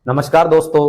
नमस्कार दोस्तों।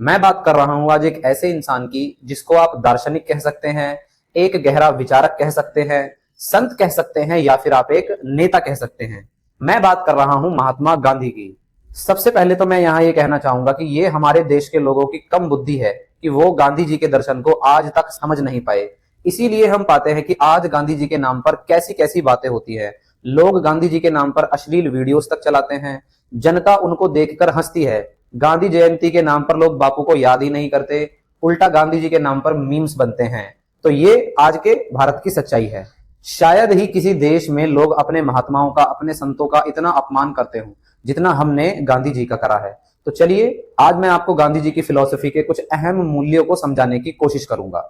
मैं बात कर रहा हूं आज एक ऐसे इंसान की जिसको आप दार्शनिक कह सकते हैं, एक गहरा विचारक कह सकते हैं, संत कह सकते हैं या फिर आप एक नेता कह सकते हैं। मैं बात कर रहा हूं महात्मा गांधी की। सबसे पहले तो मैं यहां ये कहना चाहूंगा कि ये हमारे देश के लोगों की कम बुद्धि है कि वो गांधी जी के दर्शन को आज तक समझ नहीं पाए। इसीलिए हम पाते हैं कि आज गांधी जी के नाम पर कैसी कैसी बातें होती है। लोग गांधी जी के नाम पर अश्लील वीडियोस तक चलाते हैं, जनता उनको देखकर हंसती है। गांधी जयंती के नाम पर लोग बापू को याद ही नहीं करते, उल्टा गांधी जी के नाम पर मीम्स बनते हैं। तो ये आज के भारत की सच्चाई है। शायद ही किसी देश में लोग अपने महात्माओं का, अपने संतों का इतना अपमान करते हो जितना हमने गांधी जी का करा है। तो चलिए आज मैं आपको गांधी जी की फिलॉसफी के कुछ अहम मूल्यों को समझाने की कोशिश करूंगा।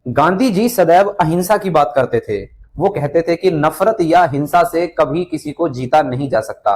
गांधी जी सदैव अहिंसा की बात करते थे। वो कहते थे कि नफरत या हिंसा से कभी किसी को जीता नहीं जा सकता,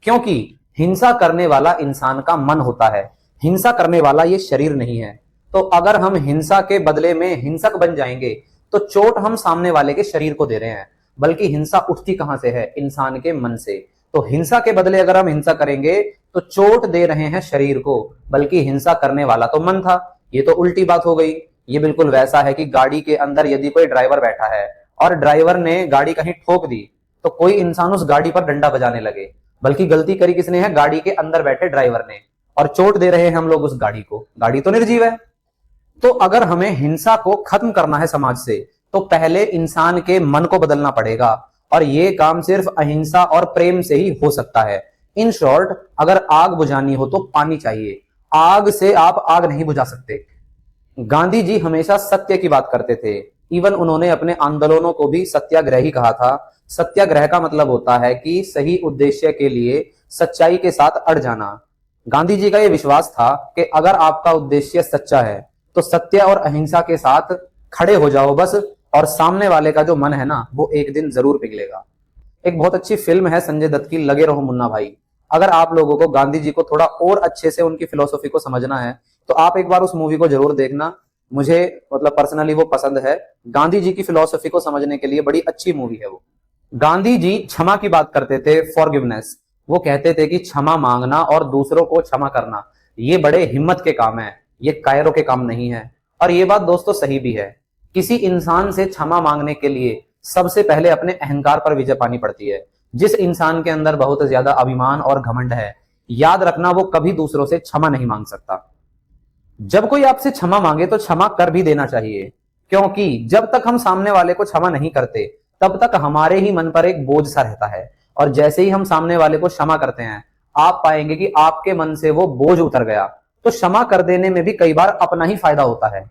क्योंकि हिंसा करने वाला इंसान का मन होता है, हिंसा करने वाला ये शरीर नहीं है। तो अगर हम हिंसा के बदले में हिंसक बन जाएंगे तो चोट हम सामने वाले के शरीर को दे रहे हैं, बल्कि हिंसा उठती कहां से है? इंसान के मन से। तो हिंसा के बदले अगर हम हिंसा करेंगे तो चोट दे रहे हैं शरीर को, बल्कि हिंसा करने वाला तो मन था। ये तो उल्टी बात हो गई। ये बिल्कुल वैसा है कि गाड़ी के अंदर यदि कोई ड्राइवर बैठा है और ड्राइवर ने गाड़ी कहीं ठोक दी तो कोई इंसान उस गाड़ी पर डंडा बजाने लगे, बल्कि गलती करी किसने है? गाड़ी के अंदर बैठे ड्राइवर ने। और चोट दे रहे हैं हम लोग उस गाड़ी को। गाड़ी तो निर्जीव है। तो अगर हमें हिंसा को खत्म करना है समाज से, तो पहले इंसान के मन को बदलना पड़ेगा, और ये काम सिर्फ अहिंसा और प्रेम से ही हो सकता है। इन शॉर्ट, अगर आग बुझानी हो तो पानी चाहिए, आग से आप आग नहीं बुझा सकते। गांधी जी हमेशा सत्य की बात करते थे। इवन उन्होंने अपने आंदोलनों को भी सत्याग्रह ही कहा था। सत्याग्रह का मतलब होता है कि सही उद्देश्य के लिए सच्चाई के साथ अड़ जाना। गांधी जी का यह विश्वास था कि अगर आपका उद्देश्य सच्चा है तो सत्य और अहिंसा के साथ खड़े हो जाओ बस, और सामने वाले का जो मन है ना, वो एक दिन जरूर पिघलेगा। एक बहुत अच्छी फिल्म है संजय दत्त की, लगे रहो मुन्ना भाई। अगर आप लोगों को गांधी जी को थोड़ा और अच्छे से उनकी फिलोसॉफी को समझना है तो आप एक बार उस मूवी को जरूर देखना। मुझे मतलब पर्सनली वो पसंद है। गांधी जी की फिलोसॉफी को समझने के लिए बड़ी अच्छी मूवी है वो। गांधी जी क्षमा की बात करते थे, फॉरगिवनेस। वो कहते थे कि क्षमा मांगना और दूसरों को क्षमा करना ये बड़े हिम्मत के काम है, ये कायरों के काम नहीं है। और ये बात दोस्तों सही भी है। किसी इंसान से क्षमा मांगने के लिए सबसे पहले अपने अहंकार पर विजय पानी पड़ती है। जिस इंसान के अंदर बहुत ज्यादा अभिमान और घमंड है, याद रखना वो कभी दूसरों से क्षमा नहीं मांग सकता। जब कोई आपसे क्षमा मांगे तो क्षमा कर भी देना चाहिए, क्योंकि जब तक हम सामने वाले को क्षमा नहीं करते तब तक हमारे ही मन पर एक बोझ सा रहता है। और जैसे ही हम सामने वाले को क्षमा करते हैं, आप पाएंगे कि आपके मन से वो बोझ उतर गया। तो क्षमा कर देने में भी कई बार अपना ही फायदा होता है।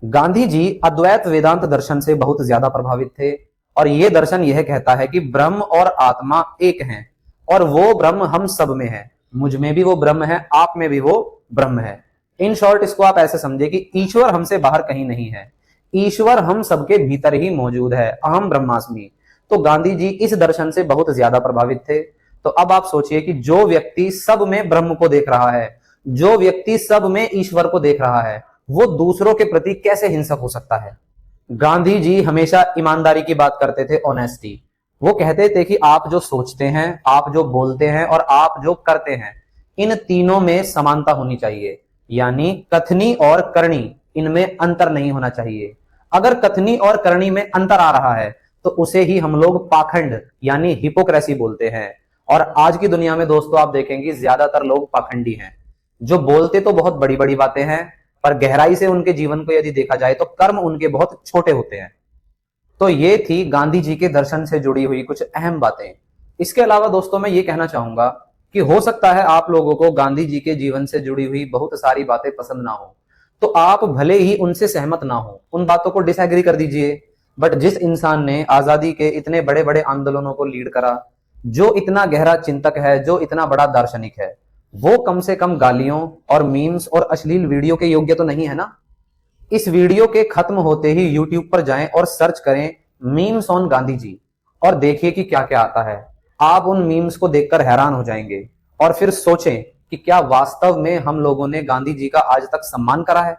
गांधी जी अद्वैत वेदांत दर्शन से बहुत ज्यादा प्रभावित थे, और ये दर्शन यह कहता है कि ब्रह्म और आत्मा एक हैं, और वो ब्रह्म हम सब में है। मुझ में भी वो ब्रह्म है, आप में भी वो ब्रह्म है। इन शॉर्ट इसको आप ऐसे समझे कि ईश्वर हमसे बाहर कहीं नहीं है, ईश्वर हम सबके भीतर ही मौजूद है, अहम ब्रह्मास्मि। तो गांधी जी इस दर्शन से बहुत ज्यादा प्रभावित थे। तो अब आप सोचिए कि जो व्यक्ति सब में ब्रह्म को देख रहा है, जो व्यक्ति सब में ईश्वर को देख रहा है, वो दूसरों के प्रति कैसे हिंसक हो सकता है? गांधी जी हमेशा ईमानदारी की बात करते थे, ऑनेस्टी। वो कहते थे कि आप जो सोचते हैं, आप जो बोलते हैं और आप जो करते हैं, इन तीनों में समानता होनी चाहिए। यानी कथनी और करनी, इनमें अंतर नहीं होना चाहिए। अगर कथनी और करनी में अंतर आ रहा है तो उसे ही हम लोग पाखंड यानी हिपोक्रेसी बोलते हैं। और आज की दुनिया में दोस्तों आप देखेंगे ज्यादातर लोग पाखंडी हैं, जो बोलते तो बहुत बड़ी बड़ी बातें हैं, पर गहराई से उनके जीवन को यदि देखा जाए तो कर्म उनके बहुत छोटे होते हैं। तो ये थी गांधी जी के दर्शन से जुड़ी हुई कुछ अहम बातें। इसके अलावा दोस्तों मैं ये कहना चाहूंगा कि हो सकता है आप लोगों को गांधी जी के जीवन से जुड़ी हुई बहुत सारी बातें पसंद ना हो, तो आप भले ही उनसे सहमत ना हो, उन बातों को डिसएग्री कर दीजिए। बट जिस इंसान ने आजादी के इतने बड़े बड़े आंदोलनों को लीड करा, जो इतना गहरा चिंतक है, जो इतना बड़ा दार्शनिक है, वो कम से कम गालियों और मीम्स और अश्लील वीडियो के योग्य तो नहीं है ना। इस वीडियो के खत्म होते ही यूट्यूब पर जाएं और सर्च करें मीम्स ऑन गांधी जी, और देखिए कि क्या क्या आता है। आप उन मीम्स को देखकर हैरान हो जाएंगे और फिर सोचें कि क्या वास्तव में हम लोगों ने गांधी जी का आज तक सम्मान करा है।